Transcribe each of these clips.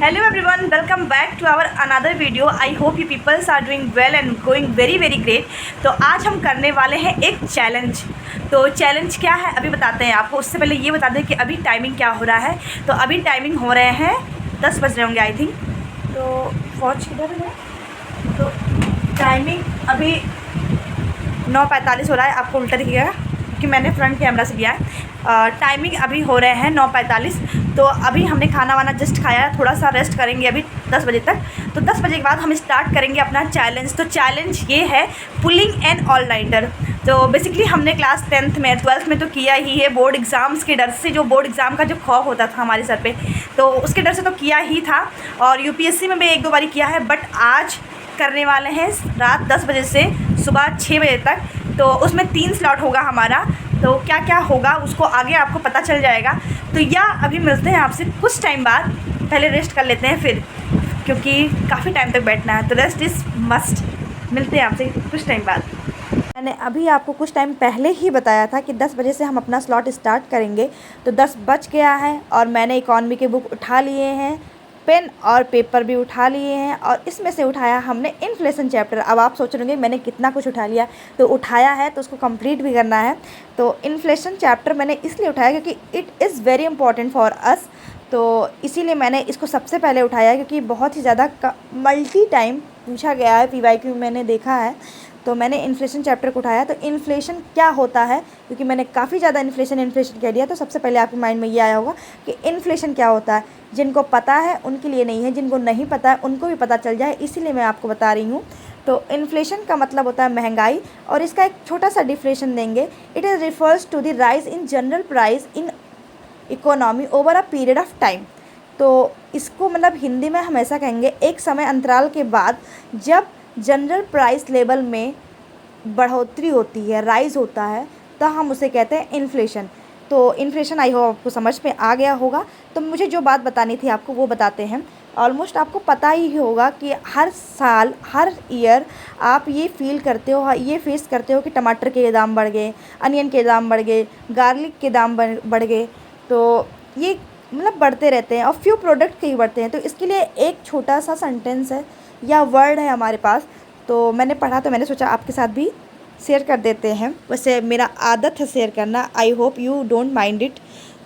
Hello everyone, welcome back to our another video. I hope you peoples are doing well and going very great. तो आज हम करने वाले हैं एक चैलेंज। तो चैलेंज क्या है अभी बताते हैं आपको। उससे पहले ये बता दें कि अभी टाइमिंग क्या हो रहा है। तो अभी टाइमिंग हो रहे हैं 10 बज रहे होंगे आई थिंक। तो वॉच किधर है? तो टाइमिंग अभी 9:45 हो रहा है। आपको उल्टा दिखेगा कि मैंने फ्रंट कैमरा से लिया है। टाइमिंग अभी हो रहे हैं 9:45। तो अभी हमने खाना वाना जस्ट खाया है, थोड़ा सा रेस्ट करेंगे अभी 10 बजे तक। तो 10 बजे के बाद हम स्टार्ट करेंगे अपना चैलेंज। तो चैलेंज ये है पुलिंग एन ऑल नाइटर। तो बेसिकली हमने क्लास 10th में 12th में तो किया ही है। बोर्ड एग्ज़ाम्स के डर से, जो बोर्ड एग्ज़ाम का जो खौफ होता था हमारे सर पे, तो उसके डर से तो किया ही था। और यूपीएससी में भी 1-2 बारी किया है, बट आज करने वाले हैं रात 10 बजे से सुबह 6 बजे तक। तो उसमें 3 स्लॉट होगा हमारा। तो क्या क्या होगा उसको आगे आपको पता चल जाएगा। तो या अभी मिलते हैं आपसे कुछ टाइम बाद। पहले रेस्ट कर लेते हैं फिर, क्योंकि काफ़ी टाइम तक बैठना है, तो रेस्ट इज़ मस्ट। मिलते हैं आपसे कुछ टाइम बाद। मैंने अभी आपको कुछ टाइम पहले ही बताया था कि 10 बजे से हम अपना स्लॉट स्टार्ट करेंगे। तो 10 बज गया है और मैंने इकॉनमी के बुक उठा लिए हैं, पेन और पेपर भी उठा लिए हैं, और इसमें से उठाया हमने इन्फ्लेशन चैप्टर। अब आप सोच रहे होंगे मैंने कितना कुछ उठा लिया। तो उठाया है तो उसको कंप्लीट भी करना है। तो इन्फ्लेशन चैप्टर मैंने इसलिए उठाया क्योंकि it is very important for us. तो इसीलिए मैंने इसको सबसे पहले उठाया, क्योंकि बहुत ही ज़्यादा मल्टी टाइम पूछा गया है, PYQ मैंने देखा है। तो मैंने इन्फ्लेशन चैप्टर को उठाया। तो इन्फ्लेशन क्या होता है, क्योंकि मैंने काफ़ी ज़्यादा इन्फ्लेशन कह दिया, तो सबसे पहले आपके माइंड में ये आया होगा कि इन्फ्लेशन क्या होता है। जिनको पता है उनके लिए नहीं है, जिनको नहीं पता है उनको भी पता चल जाए, इसीलिए मैं आपको बता रही हूँ। तो इन्फ्लेशन का मतलब होता है महंगाई, और इसका एक छोटा सा डिफिनेशन देंगे। It is refers to the rise in general price in economy over a period of time. तो इसको मतलब हिंदी में हम ऐसा कहेंगे, एक समय अंतराल के बाद जब जनरल प्राइस लेवल में बढ़ोतरी होती है, राइज़ होता है, तो हम उसे कहते हैं इन्फ्लेशन। तो इन्फ्लेशन आई होप आपको समझ में आ गया होगा। तो मुझे जो बात बतानी थी आपको वो बताते हैं। ऑलमोस्ट आपको पता ही होगा कि हर साल हर ईयर आप ये फील करते हो, ये फेस करते हो कि टमाटर के दाम बढ़ गए, अनियन के दाम बढ़ गए, गार्लिक के दाम बढ़ गए। तो ये मतलब बढ़ते रहते हैं, और फ्यू प्रोडक्ट के ही बढ़ते हैं। तो इसके लिए एक छोटा सा सेंटेंस है या वर्ड है हमारे पास। तो मैंने पढ़ा, तो मैंने सोचा आपके साथ भी शेयर कर देते हैं। वैसे मेरा आदत है शेयर करना, I hope you don't mind it.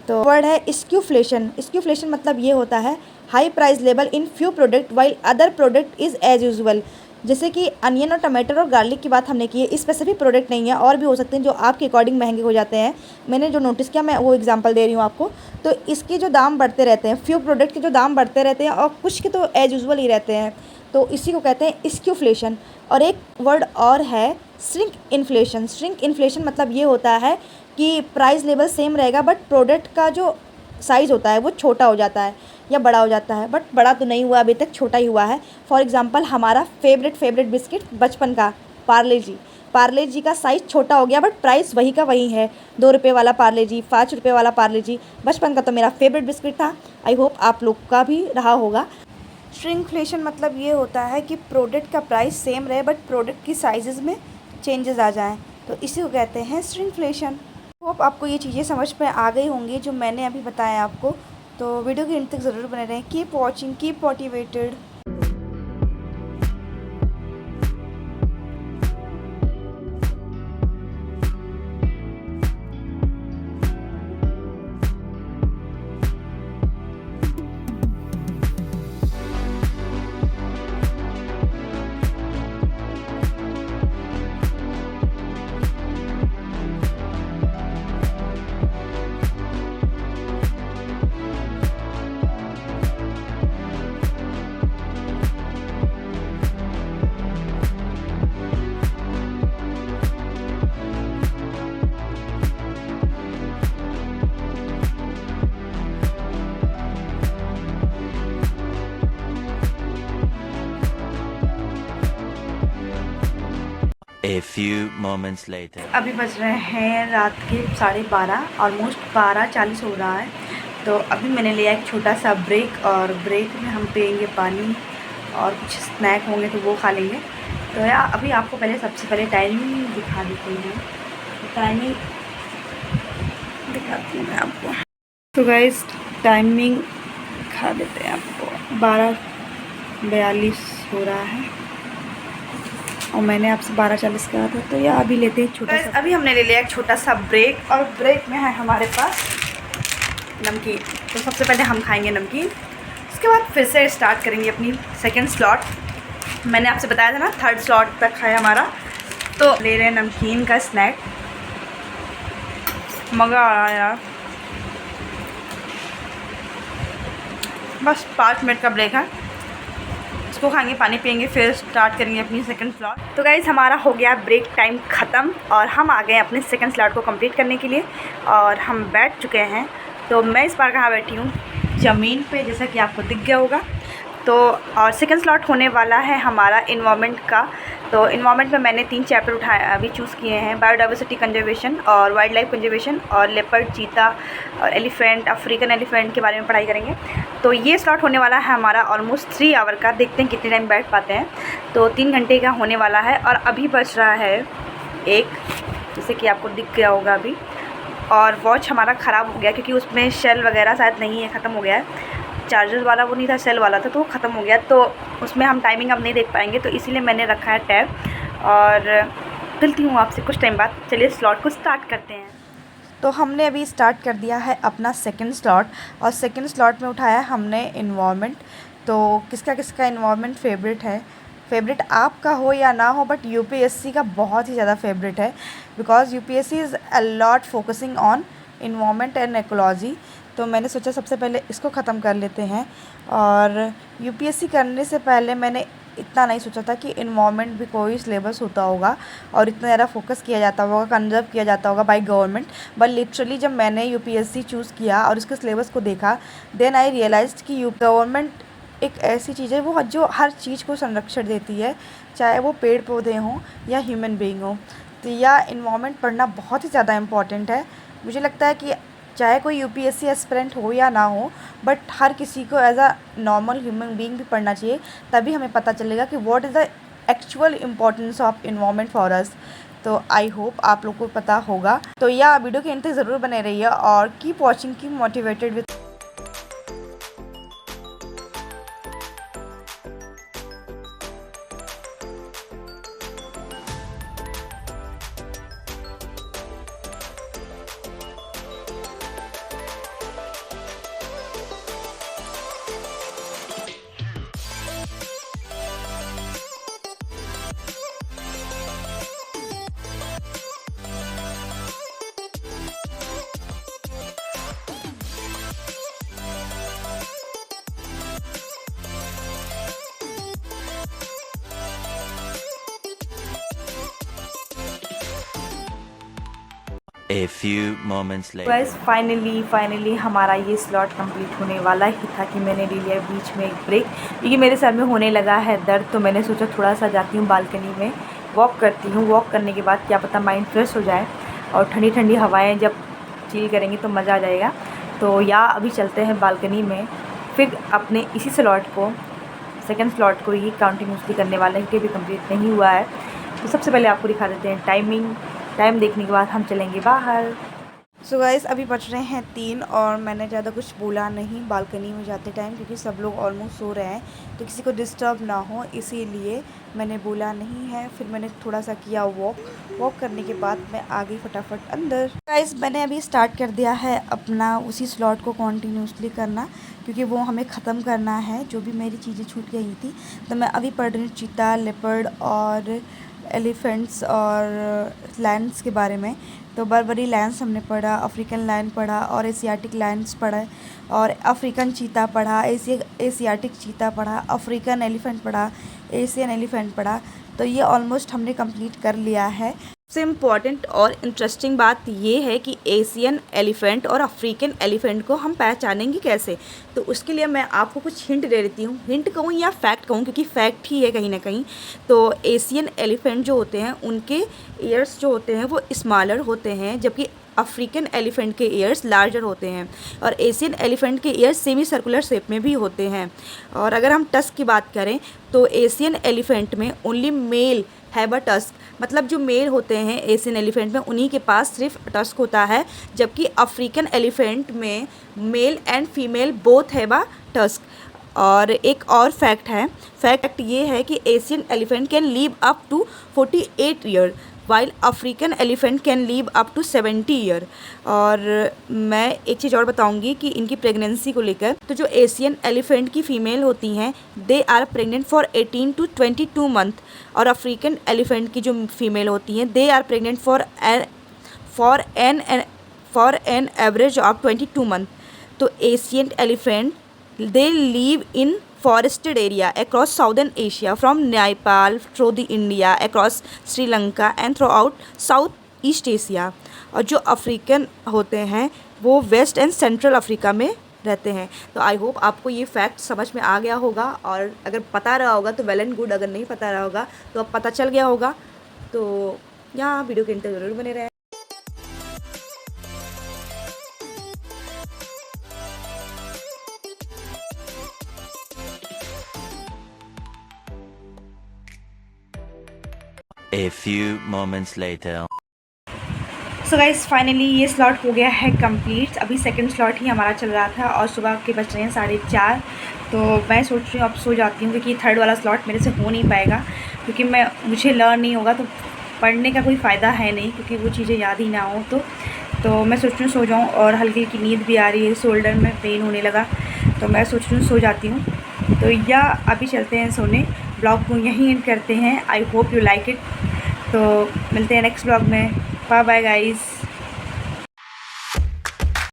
तो वर्ड है स्क्यूफ्लेशन। स्क्यूफ्लेशन मतलब ये होता है high price level in few product while other product is as usual. जैसे कि अनियन और टमाटर और गार्लिक की बात हमने की है, स्पेसिफिक प्रोडक्ट नहीं है, और भी हो सकते हैं जो आपके अकॉर्डिंग महंगे हो जाते हैं। मैंने जो नोटिस किया मैं वो एग्जांपल दे रही हूँ आपको। तो इसके जो दाम बढ़ते रहते हैं, फ्यू प्रोडक्ट के जो दाम बढ़ते रहते हैं, और कुछ के तो एज यूजुअल ही रहते हैं। तो इसी को कहते हैं स्क्यूफ्लेशन। और एक वर्ड और है श्रिंक इन्फ्लेशन। श्रिंक इन्फ्लेशन मतलब ये होता है कि प्राइस लेवल सेम रहेगा, बट प्रोडक्ट का जो साइज़ होता है वो छोटा हो जाता है या बड़ा हो जाता है। बट बड़ा तो नहीं हुआ अभी तक, छोटा ही हुआ है। फॉर एग्जांपल हमारा फेवरेट बिस्किट बचपन का पार्ले जी का साइज़ छोटा हो गया, बट प्राइस वही का वही है। 2 रुपये वाला पार्ले जी, 5 रुपये वाला पार्ले जी, बचपन का तो मेरा फेवरेट बिस्किट था। आई होप आप लोग का भी रहा होगा। श्रिंकफ्लेशन मतलब ये होता है कि प्रोडक्ट का प्राइस सेम रहे, बट प्रोडक्ट की साइज़ में चेंजेस आ जाएं, तो इसी को कहते हैं श्रिंकफ्लेशन। होप आपको ये चीज़ें समझ में आ गई होंगी जो मैंने अभी बताया आपको। तो वीडियो के अंत तक ज़रूर बने रहें। Keep watching, keep motivated. A few moments later. अभी बज रहे हैं रात के 12:30, ऑलमोस्ट 12:40 हो रहा है। तो अभी मैंने लिया एक छोटा सा ब्रेक, और ब्रेक में हम पियेंगे पानी और कुछ स्नैक होंगे तो वो खा लेंगे। तो यार अभी आपको सबसे पहले टाइमिंग दिखा देती हूँ। टाइमिंग दिखाती हूँ मैं आपको। तो गाइस टाइमिंग दिखा देते हैं आपको। 12:42 हो रहा है और मैंने आपसे 12:40 कहा था, तो यह अभी लेते हैं छोटा सा। अभी हमने ले लिया एक छोटा सा ब्रेक, और ब्रेक में है हमारे पास नमकीन। तो सबसे पहले हम खाएंगे नमकीन, उसके बाद फिर से स्टार्ट करेंगे अपनी सेकंड स्लॉट। मैंने आपसे बताया था ना 3rd स्लॉट तक है हमारा। तो ले रहे हैं नमकीन का स्नैक। मज़ा आ रहा है यार। बस 5 मिनट का ब्रेक है, इसको खाएंगे, पानी पियेंगे, फिर स्टार्ट करेंगे अपनी सेकंड स्लॉट। तो गाइज़ हमारा हो गया ब्रेक टाइम ख़त्म और हम आ गए अपने सेकंड स्लॉट को कंप्लीट करने के लिए और हम बैठ चुके हैं। तो मैं इस बार कहाँ बैठी हूँ, ज़मीन पे, जैसा कि आपको दिख गया होगा। तो और सेकंड स्लॉट होने वाला है हमारा इन्वायरमेंट का। तो इन्वायरमेंट में मैंने 3 चैप्टर उठाए अभी चूज़ किए हैं, बायोडाइवर्सिटी कंजर्वेशन और वाइल्ड लाइफ कंजर्वेशन और लेपर्ड, चीता और एलिफेंट, अफ्रीकन एलिफेंट के बारे में पढ़ाई करेंगे। तो ये स्लॉट होने वाला है हमारा ऑलमोस्ट 3 आवर का। देखते हैं कितने टाइम बैठ पाते हैं। तो 3 घंटे का होने वाला है और अभी बच रहा है 1, जैसे कि आपको दिख गया होगा अभी। और वॉच हमारा ख़राब हो गया क्योंकि उसमें शेल वगैरह शायद नहीं है, ख़त्म हो गया है। चार्जर वाला वो नहीं था, सेल वाला था, तो वो ख़त्म हो गया। तो उसमें हम टाइमिंग अब नहीं देख पाएंगे, तो इसीलिए मैंने रखा है टैब। और मिलती हूँ आपसे कुछ टाइम बाद। चलिए स्लॉट को स्टार्ट करते हैं। तो हमने अभी स्टार्ट कर दिया है अपना सेकंड स्लॉट और सेकंड स्लॉट में उठाया हमने इन्वायरमेंट। तो किसका किसका इन्वायरमेंट फेवरेट है, फेवरेट आपका हो या ना हो, बट यूपीएससी का बहुत ही ज़्यादा फेवरेट है, because UPSC is a lot focusing on environment and ecology. तो मैंने सोचा सबसे पहले इसको ख़त्म कर लेते हैं। और यूपीएससी करने से पहले मैंने इतना नहीं सोचा था कि इन्वायरमेंट भी कोई सिलेबस होता होगा और इतना ज़्यादा फोकस किया जाता होगा, कंजर्व किया जाता होगा बाय गवर्नमेंट। बट लिटरली जब मैंने यूपीएससी चूज़ किया और उसके सिलेबस को देखा, देन आई रियलाइज्ड कि गवर्नमेंट एक ऐसी चीज़ है वो जो हर चीज़ को संरक्षण देती है, चाहे वो पेड़ पौधे हों या ह्यूमन बीइंग हो। तो यह इन्वायरमेंट पढ़ना बहुत ही ज़्यादा इम्पॉर्टेंट है। मुझे लगता है कि चाहे कोई यूपीएससी एस्पिरेंट हो या ना हो, बट हर किसी को as a normal human being भी पढ़ना चाहिए, तभी हमें पता चलेगा कि what is the actual importance of environment for us. तो आई होप आप लोग को पता होगा। तो यह वीडियो के अंत तक ज़रूर बने रहिए और keep watching, keep motivated with. A few moments later. बस फाइनली हमारा ये स्लॉट कंप्लीट होने वाला ही था कि मैंने ले लिया बीच में एक ब्रेक, क्योंकि मेरे सर में होने लगा है दर्द। तो मैंने सोचा थोड़ा सा जाती हूँ बालकनी में, वॉक करती हूँ। वॉक करने के बाद क्या पता माइंड फ्रेश हो जाए और ठंडी ठंडी हवाएं जब चिल करेंगी तो मज़ा आ जाएगा। तो या अभी चलते हैं बालकनी में, फिर अपने इसी स्लॉट को, सेकंड स्लॉट को ही कंटिन्यूसली करने वाले हैं, क्योंकि अभी कंप्लीट नहीं हुआ है। तो सबसे पहले आपको दिखा देते हैं टाइमिंग। टाइम देखने के बाद हम चलेंगे बाहर। सो गाइस अभी बज रहे हैं 3 और मैंने ज़्यादा कुछ बोला नहीं बालकनी में जाते टाइम, क्योंकि सब लोग ऑलमोस्ट सो रहे हैं, तो किसी को डिस्टर्ब ना हो इसीलिए मैंने बोला नहीं है। फिर मैंने थोड़ा सा किया वॉक करने के बाद मैं आ गई फटाफट अंदर। गाइस मैंने अभी स्टार्ट कर दिया है अपना उसी स्लॉट को कॉन्टीन्यूसली करना, क्योंकि वो हमें ख़त्म करना है, जो भी मेरी चीज़ें छूट गई थी। तो मैं अभी पढ़ रही हूँ चीता, लेपर्ड और एलिफेंट्स और लायंस के बारे में। तो बर्बरी लायंस हमने पढ़ा, अफ्रीकन लायन पढ़ा और एशियाटिक लायंस पढ़ा और अफ्रीकन चीता पढ़ा, एशियाटिक चीता पढ़ा, अफ्रीकन एलिफेंट पढ़ा, एशियन एलिफेंट पढ़ा। तो ये ऑलमोस्ट हमने कंप्लीट कर लिया है। सबसे इम्पॉर्टेंट और इंटरेस्टिंग बात ये है कि एशियन एलिफेंट और अफ्रीकन एलिफेंट को हम पहचानेंगे कैसे। तो उसके लिए मैं आपको कुछ हिंट दे देती हूँ, हिंट कहूँ या फैक्ट कहूँ, क्योंकि फैक्ट ही है कहीं ना कहीं। तो एशियन एलिफेंट जो होते हैं उनके ईयर्स जो होते हैं वो स्मॉलर होते हैं, जबकि अफ्रीकन एलिफेंट के ईयर्स लार्जर होते हैं। और एशियन एलिफेंट के ईयर्स सेमी सर्कुलर शेप में भी होते हैं। और अगर हम टस्क की बात करें तो एशियन एलिफेंट में only mail have a tusk, मतलब जो मेल होते हैं एशियन एलिफेंट में उन्हीं के पास सिर्फ टस्क होता है, जबकि अफ्रीकन एलिफेंट में male and female both have a tusk. और एक और फैक्ट है, फैक्ट ये है कि Asian elephant can live up to 48 year while African elephant can live up to 70 year. और मैं एक चीज़ और बताऊंगी कि इनकी प्रेगनेंसी को लेकर, तो जो एशियन एलिफेंट की फ़ीमेल होती हैं they are pregnant for 18 to 22 month, और अफ्रीकन एलिफेंट की जो फीमेल होती हैं they are pregnant for an average of 22 month. तो Asian elephant they live in forested area across southern Asia from Nepal through the India across Sri Lanka and throughout South East Asia। और जो African होते हैं वो waste and central Africa में रहते हैं। तो आई होप आपको ये फैक्ट समझ में आ गया होगा, और अगर पता रहा होगा तो वेल एंड गुड, अगर नहीं पता रहा होगा तो अब पता चल गया होगा। तो यहाँ वीडियो के अंत जरूर बने रहें। A few moments later. So guys finally ये स्लॉट हो गया है कंप्लीट। अभी सेकंड स्लॉट ही हमारा चल रहा था और सुबह के बज रहे हैं 4:30। तो मैं सोच रही हूँ अब सो जाती हूँ, क्योंकि थर्ड वाला स्लॉट मेरे से हो नहीं पाएगा, क्योंकि मुझे लर्न नहीं होगा तो पढ़ने का कोई फ़ायदा है नहीं, क्योंकि वो चीज़ें याद ही ना हो। तो मैं सोच रही हूँ सो जाऊँ, और हल्की हल्की नींद भी आ रही है, शोल्डर में पेन होने लगा, तो मैं सोच रही हूँ सो जाती हूँ। तो या अभी चलते हैं सोने, ब्लॉग को यहीं एंड करते हैं। I hope you like it. तो मिलते हैं नेक्स्ट ब्लॉग में। Bye bye guys.